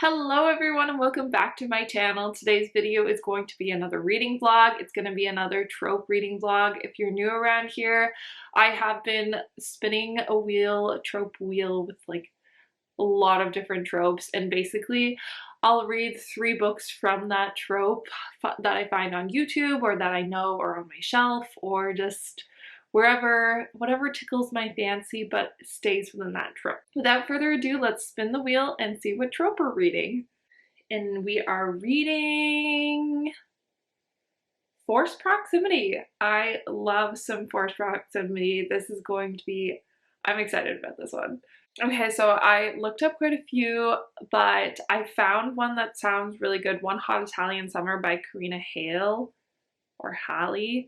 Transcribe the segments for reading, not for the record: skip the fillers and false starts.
Hello everyone and welcome back to my channel. Today's video is going to be another reading vlog. It's going to be another trope reading vlog. If you're new around here, I have been spinning a trope wheel with like a lot of different tropes, and basically I'll read 3 books from that trope that I find on YouTube or that I know or on my shelf or just wherever, whatever tickles my fancy but stays within that trope. Without further ado, let's spin the wheel and see what trope we're reading. And we are reading Forced Proximity. I love some forced proximity. This is going to be, I'm excited about this one. Okay, so I looked up quite a few, but I found one that sounds really good. One Hot Italian Summer by Karina Hale or Hayley.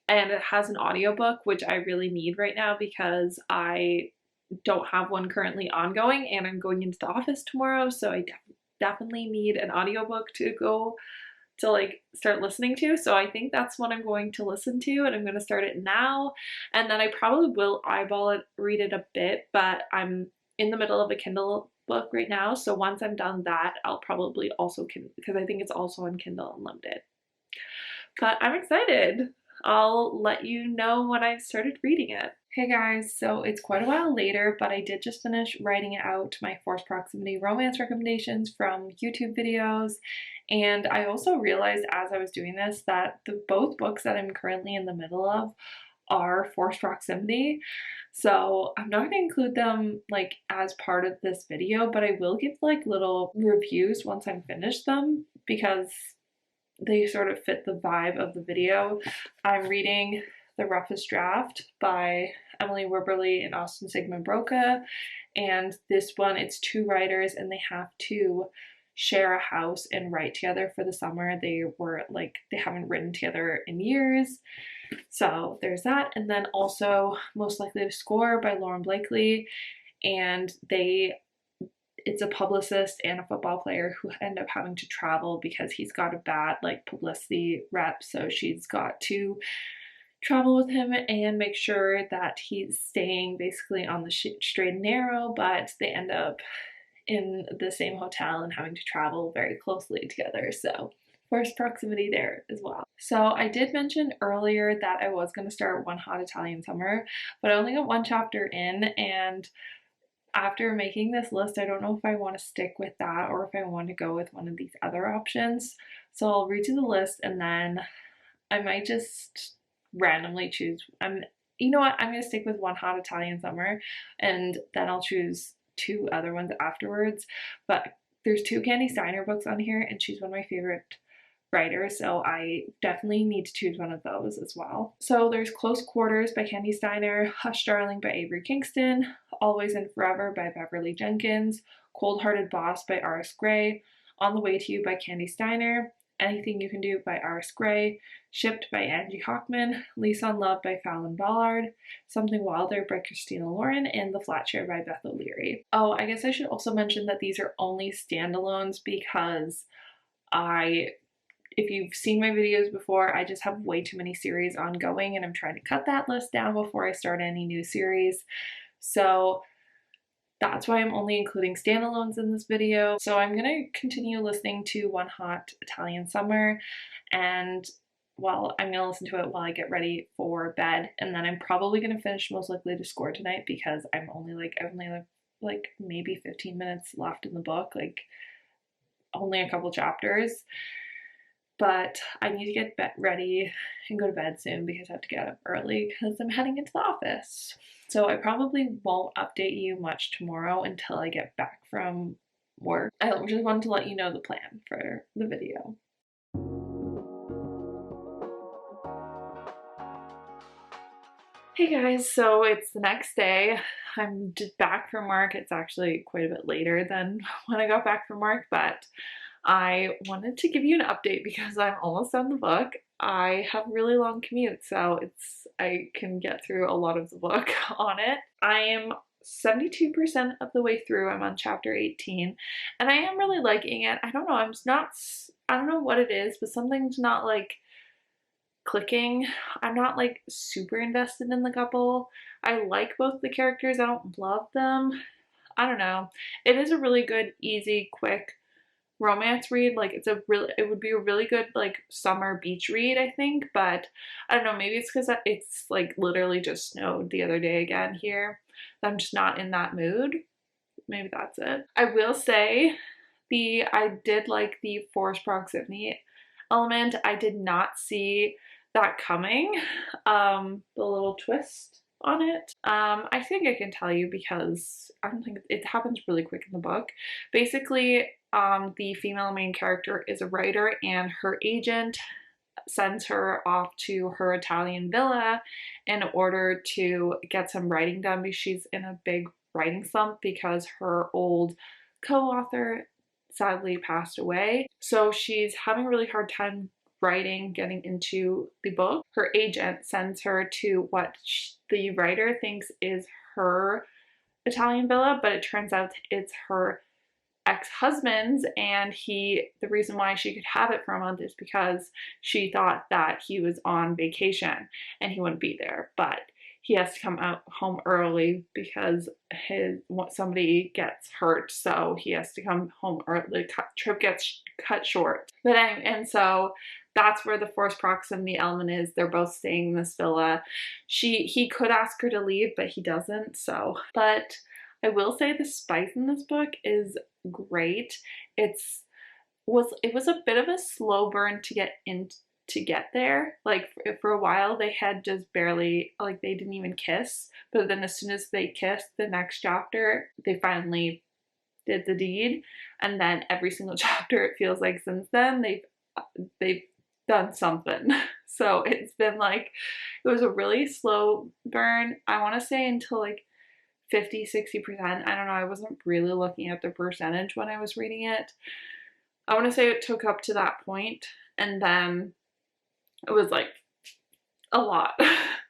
And it has an audiobook, which I really need right now because I don't have one currently ongoing and I'm going into the office tomorrow, so I definitely need an audiobook to go to like start listening to. So I think that's what I'm going to listen to, and I'm going to start it now, and then I probably will eyeball it, read it a bit, but I'm in the middle of a Kindle book right now, so once I'm done that, I'll probably also because I think it's also on Kindle Unlimited. But I'm excited. I'll let you know when I've started reading it. Hey guys, so it's quite a while later, but I did just finish writing out my Forced Proximity romance recommendations from YouTube videos, and I also realized as I was doing this that both books that I'm currently in the middle of are Forced Proximity, so I'm not going to include them like as part of this video, but I will give like little reviews once I'm finished them because they sort of fit the vibe of the video. I'm reading The Roughest Draft by Emily Wibberley and Austin Sigmund Broca, and this one, it's 2 writers and they have to share a house and write together for the summer. They haven't written together in years, so there's that. And then also Most Likely to Score by Lauren Blakely, and it's a publicist and a football player who end up having to travel because he's got a bad like publicity rep, so she's got to travel with him and make sure that he's staying basically on the straight and narrow, but they end up in the same hotel and having to travel very closely together, so forced proximity there as well. So I did mention earlier that I was going to start One Hot Italian Summer, but I only got 1 chapter in, and after making this list, I don't know if I want to stick with that or if I want to go with one of these other options. So I'll read you the list and then I might just randomly choose. You know what? I'm going to stick with One Hot Italian Summer, and then I'll choose 2 other ones afterwards. But there's 2 Candy Steiner books on here, and she's one of my favorite writers, so I definitely need to choose one of those as well. So there's Close Quarters by Candy Steiner, Hush Darling by Avery Kingston, Always and Forever by Beverly Jenkins, Cold Hearted Boss by R.S. Gray, On the Way to You by Candy Steiner, Anything You Can Do by R.S. Gray, Shipped by Angie Hockman, Lease on Love by Fallon Ballard, Something Wilder by Christina Lauren, and The Flat Share by Beth O'Leary. Oh, I guess I should also mention that these are only standalones because if you've seen my videos before, I just have way too many series ongoing and I'm trying to cut that list down before I start any new series. So that's why I'm only including standalones in this video. So I'm going to continue listening to One Hot Italian Summer, and I'm going to listen to it while I get ready for bed, and then I'm probably going to finish Most Likely to Score tonight because I only have like maybe 15 minutes left in the book, like only a couple chapters. But I need to get ready and go to bed soon because I have to get up early because I'm heading into the office. So I probably won't update you much tomorrow until I get back from work. I just wanted to let you know the plan for the video. Hey guys, so it's the next day. I'm just back from work. It's actually quite a bit later than when I got back from work, but I wanted to give you an update because I'm almost done the book. I have a really long commute, so I can get through a lot of the book on it. I am 72% of the way through. I'm on chapter 18 and I am really liking it. I don't know, I don't know what it is, but something's not like clicking. I'm not like super invested in the couple. I like both the characters. I don't love them. I don't know. It is a really good, easy, quick romance read. Like it would be a really good like summer beach read, I think, but I don't know, maybe it's because it's like literally just snowed the other day again here. I'm just not in that mood. Maybe that's it. I will say I did like the forced proximity element. I did not see that coming. The little twist on it. I think I can tell you because I don't think it happens really quick in the book. Basically, the female main character is a writer and her agent sends her off to her Italian villa in order to get some writing done because she's in a big writing slump because her old co-author sadly passed away. So she's having a really hard time writing, getting into the book. Her agent sends her to what the writer thinks is her Italian villa, but it turns out it's her ex-husband's, and the reason why she could have it for a month is because she thought that he was on vacation and he wouldn't be there, but he has to come out home early because somebody gets hurt, so he has to come home early. The trip gets cut short. But anyway, and so that's where the forced proximity element is. They're both staying in this villa. He could ask her to leave, but he doesn't. So, but I will say the spice in this book is great. It was a bit of a slow burn to get there. Like for a while they had just barely, like they didn't even kiss, but then as soon as they kissed, the next chapter they finally did the deed, and then every single chapter it feels like since then they've done something. So it's been like, it was a really slow burn. I want to say until like 50-60%. I don't know, I wasn't really looking at the percentage when I was reading it. I want to say it took up to that point, and then it was like a lot.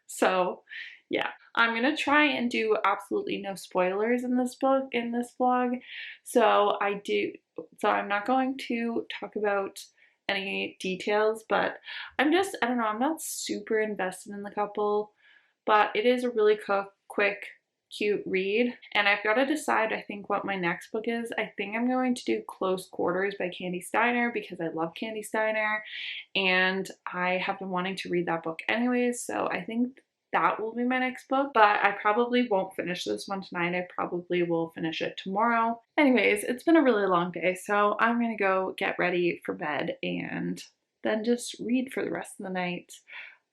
So yeah, I'm gonna try and do absolutely no spoilers in this book, in this vlog. So I'm not going to talk about any details, but I don't know, I'm not super invested in the couple, but it is a really quick, cute read. And I've got to decide, I think, what my next book is. I think I'm going to do Close Quarters by Candy Steiner because I love Candy Steiner and I have been wanting to read that book anyways, so I think that will be my next book, but I probably won't finish this one tonight. I probably will finish it tomorrow. Anyways, it's been a really long day, so I'm gonna go get ready for bed and then just read for the rest of the night.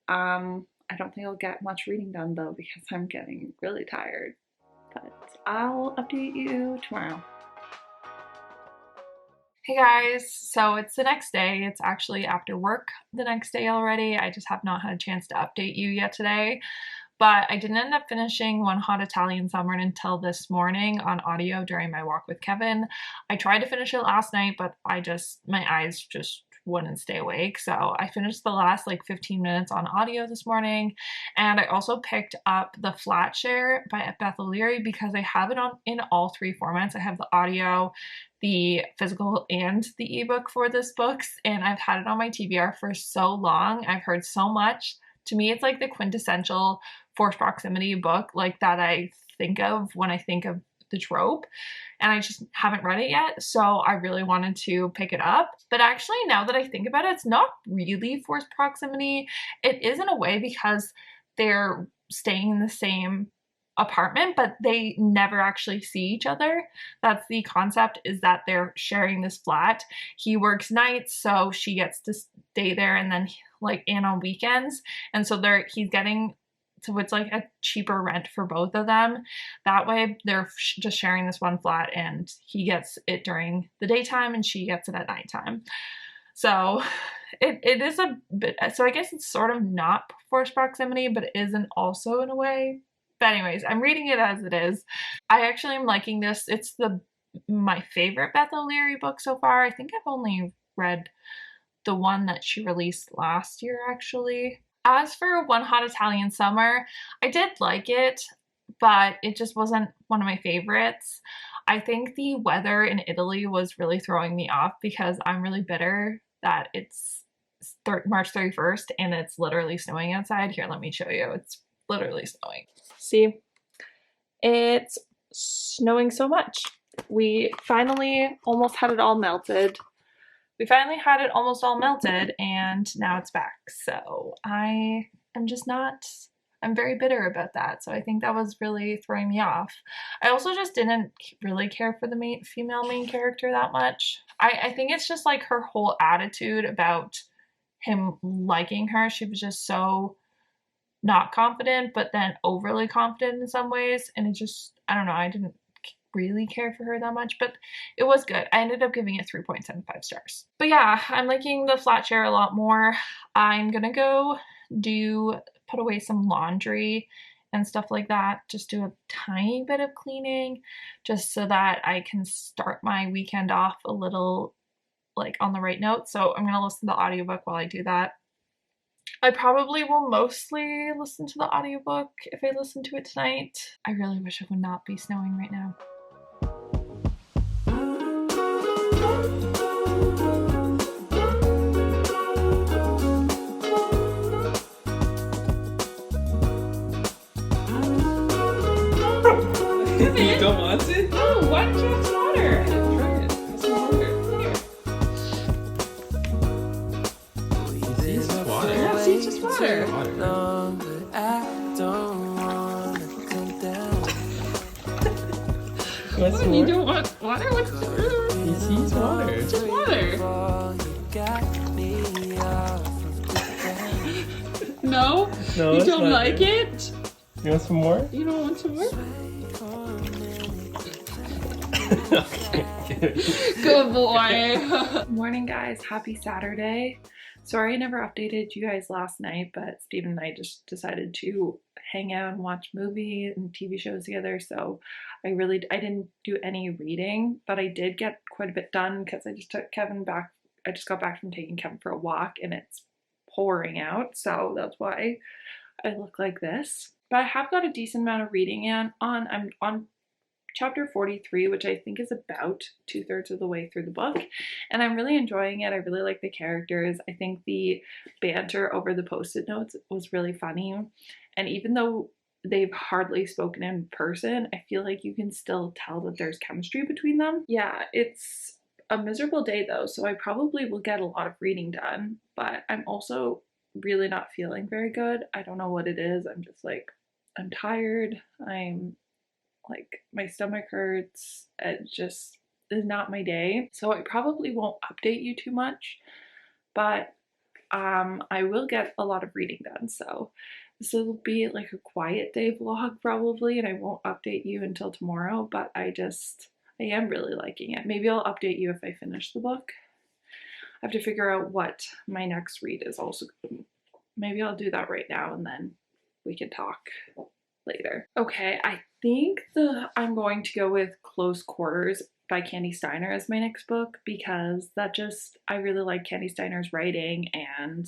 I don't think I'll get much reading done though because I'm getting really tired, but I'll update you tomorrow. Hey guys, so it's the next day. It's actually after work the next day already. I just have not had a chance to update you yet today, but I didn't end up finishing One Hot Italian Summer until this morning on audio during my walk with Kevin. I tried to finish it last night, but my eyes just wouldn't stay awake. So I finished the last like 15 minutes on audio this morning. And I also picked up the Flat Share by Beth O'Leary because I have it in all three formats. I have the audio, the physical, and the ebook for this books, and I've had it on my TBR for so long. I've heard so much. To me, it's like the quintessential forced proximity book, like that I think of when I think of the trope, and I just haven't read it yet, so I really wanted to pick it up. But actually, now that I think about it, it's not really forced proximity. It is in a way because they're staying in the same apartment, but they never actually see each other. That's the concept, is that they're sharing this flat. He works nights, so she gets to stay there and then like in on weekends, and so he's getting, so it's like a cheaper rent for both of them. That way they're just sharing this one flat, and he gets it during the daytime and she gets it at nighttime. So it is a bit, so I guess it's sort of not forced proximity, but it isn't also in a way. But anyways, I'm reading it as it is. I actually am liking this. It's my favorite Beth O'Leary book so far. I think I've only read the one that she released last year, actually. As for One Hot Italian Summer, I did like it, but it just wasn't one of my favorites. I think the weather in Italy was really throwing me off because I'm really bitter that it's March 31st and it's literally snowing outside. Here, let me show you. It's literally snowing. See? It's snowing so much. We finally almost had it all melted. We finally had it almost all melted, and now it's back. So I am just not, I'm very bitter about that. So I think that was really throwing me off. I also just didn't really care for the female main character that much. I think it's just like her whole attitude about him liking her. She was just so not confident, but then overly confident in some ways. And it just, I don't know, I didn't really care for her that much, but it was good. I ended up giving it 3.75 stars. But yeah, I'm liking the flat share a lot more. I'm gonna go put away some laundry and stuff like that. Just do a tiny bit of cleaning just so that I can start my weekend off a little like on the right note. So I'm gonna listen to the audiobook while I do that. I probably will mostly listen to the audiobook if I listen to it tonight. I really wish it would not be snowing right now. You don't want it? No, why don't you have some water? I didn't try it. Have some water. Here. See, it's just water. Yeah, see, it's just water. What's What, more? you don't want water? What's He sees water. It's just water. No? No, You it's don't not like good. it? You want some more? You don't want some more? Okay. Good boy. Morning, guys. Happy Saturday. Sorry I never updated you guys last night, but Steven and I just decided to hang out and watch movies and TV shows together. So I didn't do any reading, but I did get quite a bit done because I just took Kevin back. I just got back from taking Kevin for a walk and it's pouring out. So that's why I look like this. But I have got a decent amount of reading I'm on chapter 43, which I think is about 2/3 of the way through the book, and I'm really enjoying it. I really like the characters. I think the banter over the post-it notes was really funny, and even though they've hardly spoken in person, I feel like you can still tell that there's chemistry between them. Yeah, it's a miserable day though, so I probably will get a lot of reading done, but I'm also really not feeling very good. I don't know what it is. I'm just like, I'm tired. I'm like, my stomach hurts. It just is not my day. So I probably won't update you too much, but I will get a lot of reading done. So this will be like a quiet day vlog probably, and I won't update you until tomorrow, but I am really liking it. Maybe I'll update you if I finish the book. I have to figure out what my next read is also. Maybe I'll do that right now and then we can talk later. Okay, I think I'm going to go with Close Quarters by Candy Steiner as my next book because I really like Candy Steiner's writing, and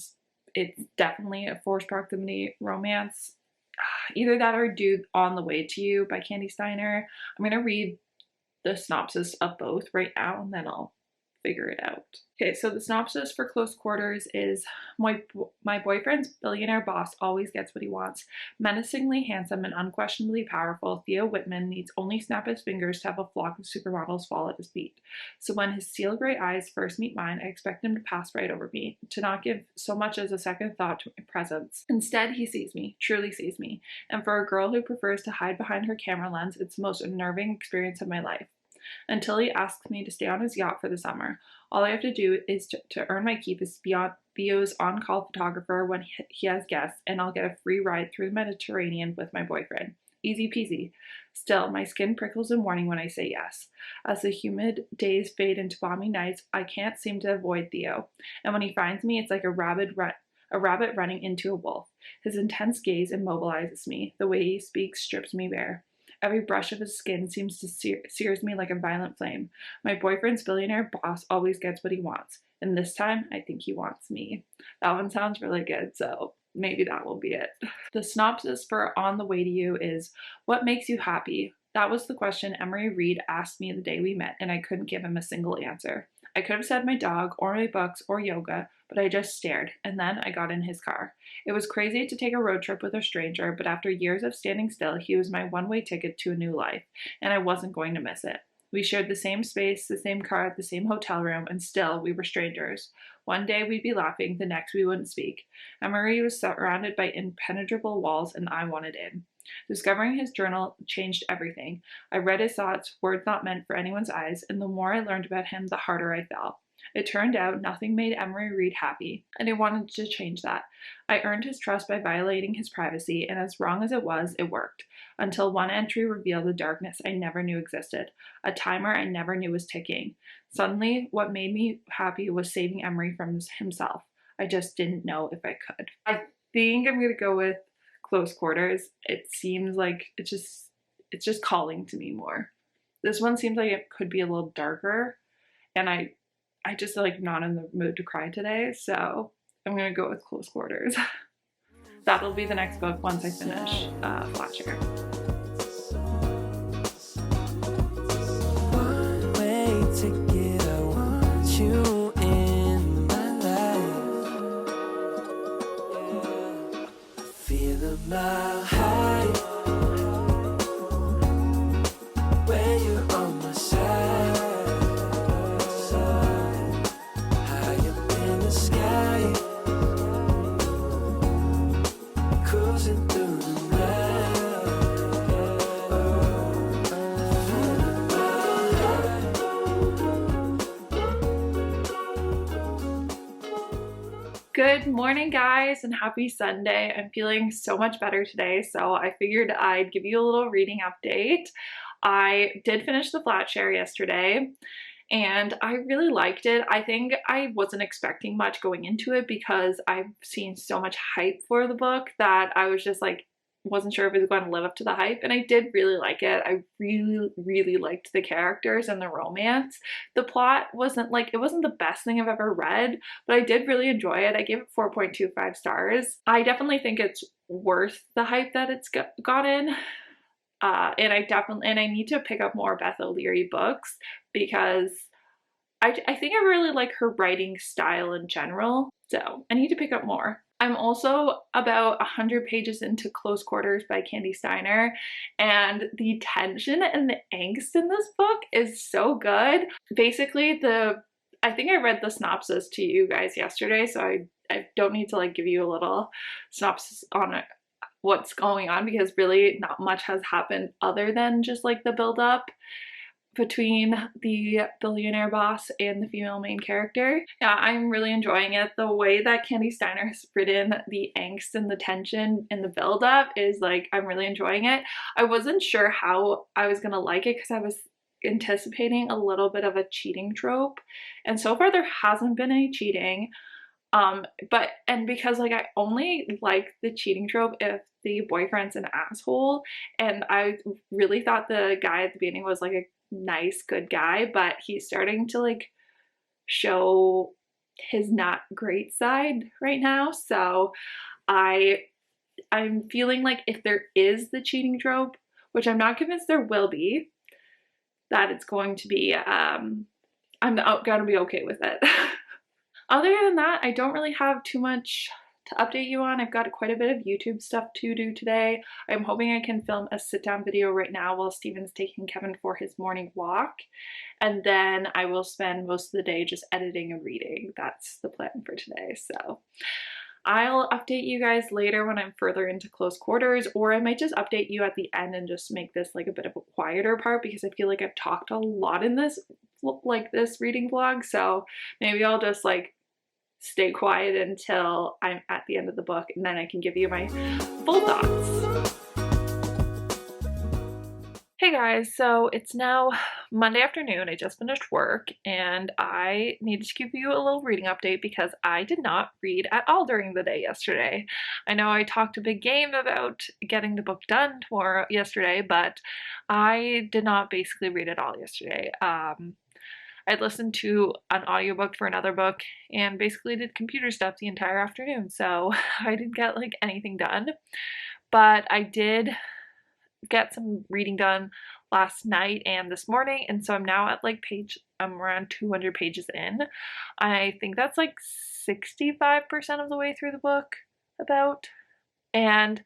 it's definitely a forced proximity romance. Either that or do On the Way to You by Candy Steiner. I'm gonna read the synopsis of both right now and then I'll figure it out. Okay, so the synopsis for Close Quarters is my boyfriend's billionaire boss always gets what he wants. Menacingly handsome and unquestionably powerful, Theo Whitman needs only snap his fingers to have a flock of supermodels fall at his feet. So when his steel gray eyes first meet mine, I expect him to pass right over me, to not give so much as a second thought to my presence. Instead, he sees me, truly sees me, and for a girl who prefers to hide behind her camera lens, it's the most unnerving experience of my life. Until he asks me to stay on his yacht for the summer. All I have to do is to earn my keep is be Theo's on-call photographer when he has guests, and I'll get a free ride through the Mediterranean with my boyfriend. Easy peasy. Still, my skin prickles in morning when I say yes. As the humid days fade into balmy nights, I can't seem to avoid Theo. And when he finds me, it's like a rabbit running into a wolf. His intense gaze immobilizes me. The way he speaks strips me bare. Every brush of his skin seems to sears me like a violent flame. My boyfriend's billionaire boss always gets what he wants, and this time I think he wants me. That one sounds really good, so maybe that will be it. The synopsis for On the Way to You is, what makes you happy? That was the question Emery Reed asked me the day we met, and I couldn't give him a single answer. I could have said my dog, or my books, or yoga, but I just stared, and then I got in his car. It was crazy to take a road trip with a stranger, but after years of standing still, he was my one-way ticket to a new life, and I wasn't going to miss it. We shared the same space, the same car, the same hotel room, and still we were strangers. One day we'd be laughing, the next we wouldn't speak. Emery was surrounded by impenetrable walls, and I wanted in. Discovering his journal changed everything. I read his thoughts, words not meant for anyone's eyes, and the more I learned about him, the harder I fell. It turned out nothing made Emery Reed happy, and I wanted to change that. I earned his trust by violating his privacy, and as wrong as it was, it worked. Until one entry revealed the darkness I never knew existed, a timer I never knew was ticking. Suddenly, what made me happy was saving Emery from himself. I just didn't know if I could. I think I'm going to go with Close Quarters. It seems like it's just calling to me more. This one seems like it could be a little darker, and I just like not in the mood to cry today, so I'm gonna go with Close Quarters. That'll be the next book once I finish Flatshare. One way ticket, I want you in my life. Yeah. Feel a mile high when you're on my side. Good morning, guys, and happy Sunday. I'm feeling so much better today, so I figured I'd give you a little reading update. I did finish the Flatshare yesterday, and I really liked it. I think I wasn't expecting much going into it because I've seen so much hype for the book that I was just like, wasn't sure if it was going to live up to the hype, and I did really like it. I really liked the characters and the romance. The plot wasn't the best thing I've ever read, but I did really enjoy it. I gave it 4.25 stars. I definitely think it's worth the hype that it's gotten. And I need to pick up more Beth O'Leary books because I think I really like her writing style in general, so I need to pick up more. I'm also about 100 pages into Close Quarters by Candy Steiner, and the tension and the angst in this book is so good. Basically, I think I read the synopsis to you guys yesterday, so I don't need to like give you a little synopsis on it, what's going on, because really not much has happened other than just like the build up between the billionaire boss and the female main character. Yeah, I'm really enjoying it. The way that Candy Steiner has written the angst and the tension and the build-up is like, I'm really enjoying it. I wasn't sure how I was gonna like it because I was anticipating a little bit of a cheating trope, and so far there hasn't been any cheating. And because like I only like the cheating trope if the boyfriend's an asshole, and I really thought the guy at the beginning was like a nice good guy, but he's starting to like show his not great side right now. So I'm feeling like if there is the cheating trope, which I'm not convinced there will be, that it's going to be I'm gonna be okay with it. Other than that, I don't really have too much to update you on. I've got quite a bit of YouTube stuff to do today. I'm hoping I can film a sit-down video right now while Steven's taking Kevin for his morning walk, and then I will spend most of the day just editing and reading. That's the plan for today. So I'll update you guys later when I'm further into Close Quarters, or I might just update you at the end and just make this like a bit of a quieter part because I feel like I've talked a lot in this reading vlog, so maybe I'll just like stay quiet until I'm at the end of the book, and then I can give you my full thoughts. Hey guys, so it's now Monday afternoon. I just finished work and I needed to give you a little reading update because I did not read at all during the day yesterday. I know I talked a big game about getting the book done yesterday, but I did not basically read at all yesterday. I listened to an audiobook for another book and basically did computer stuff the entire afternoon, so I didn't get like anything done. But I did get some reading done last night and this morning, and so I'm now at like I'm around 200 pages in. I think that's like 65% of the way through the book, about. And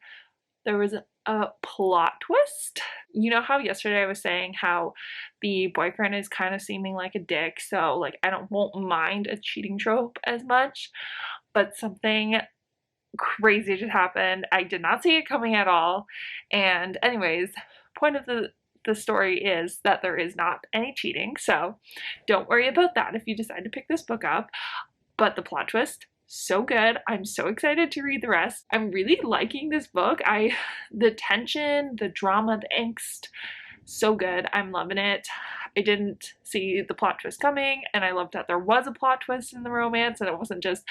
there was a plot twist. You know how yesterday I was saying how the boyfriend is kind of seeming like a dick, so like I won't mind a cheating trope as much, but something crazy just happened. I did not see it coming at all. And anyways, point of the story is that there is not any cheating, so don't worry about that if you decide to pick this book up. But the plot twist, so good. I'm so excited to read the rest. I'm really liking this book. The tension, the drama, the angst, so good. I'm loving it. I didn't see the plot twist coming, and I loved that there was a plot twist in the romance and it wasn't just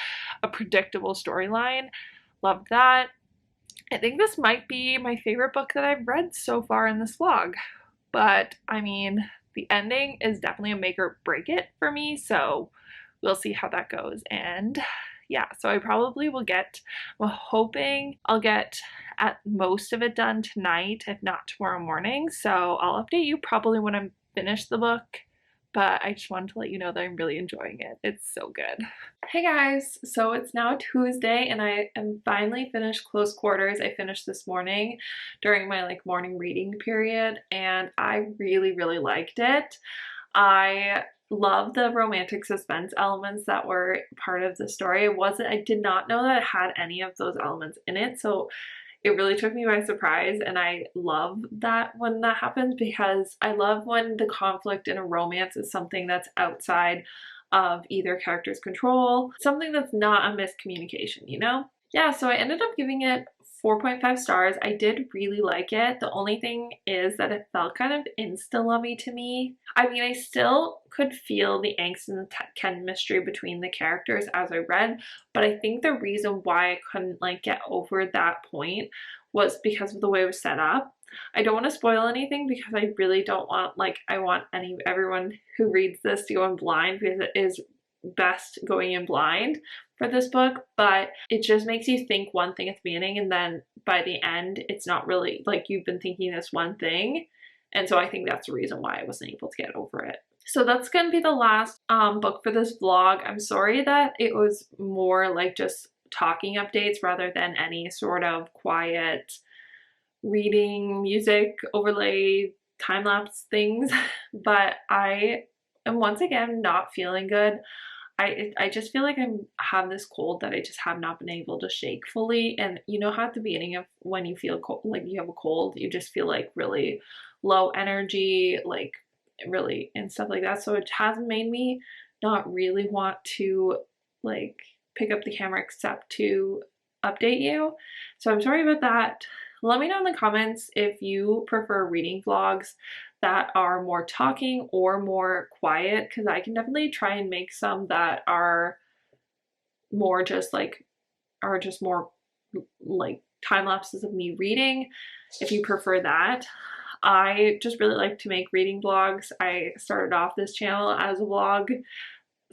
a predictable storyline. Loved that. I think this might be my favorite book that I've read so far in this vlog, but I mean, the ending is definitely a make or break it for me, so we'll see how that goes. And yeah, so I probably will I'm hoping I'll get at most of it done tonight, if not tomorrow morning. So I'll update you probably when I'm finished the book, but I just wanted to let you know that I'm really enjoying it. It's so good. Hey guys, so it's now Tuesday and I am finally finished Close Quarters. I finished this morning during my like morning reading period, and I really, really liked it. I love the romantic suspense elements that were part of the story. I did not know that it had any of those elements in it, so it really took me by surprise, and I love that when that happens, because I love when the conflict in a romance is something that's outside of either character's control, something that's not a miscommunication, you know? Yeah, so I ended up giving it 4.5 stars. I did really like it. The only thing is that it felt kind of insta-lovey to me. I mean, I still could feel the angst and the chemistry between the characters as I read, but I think the reason why I couldn't like get over that point was because of the way it was set up. I don't want to spoil anything because I really don't want, I want everyone who reads this to go in blind, because it is best going in blind for this book, but it just makes you think one thing at the beginning, and then by the end it's not really like you've been thinking this one thing, and so I think that's the reason why I wasn't able to get over it. So that's gonna be the last book for this vlog. I'm sorry that it was more like just talking updates rather than any sort of quiet reading, music overlay, time-lapse things, but I am once again not feeling good. I just feel like I have this cold that I just have not been able to shake fully. And you know how at the beginning of when you feel cold, like you have a cold, you just feel like really low energy, like really, and stuff like that. So it has made me not really want to like pick up the camera except to update you. So I'm sorry about that. Let me know in the comments if you prefer reading vlogs that are more talking or more quiet, because I can definitely try and make some that are more just more like time lapses of me reading, if you prefer that. I just really like to make reading vlogs. I started off this channel as a vlog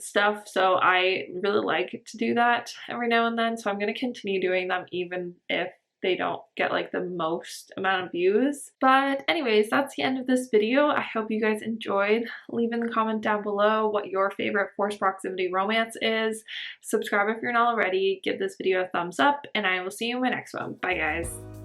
stuff, so I really like to do that every now and then, so I'm going to continue doing them even if they don't get like the most amount of views. But anyways, that's the end of this video. I hope you guys enjoyed. Leave in the comment down below what your favorite forced proximity romance is. Subscribe if you're not already. Give this video a thumbs up, and I will see you in my next one. Bye guys.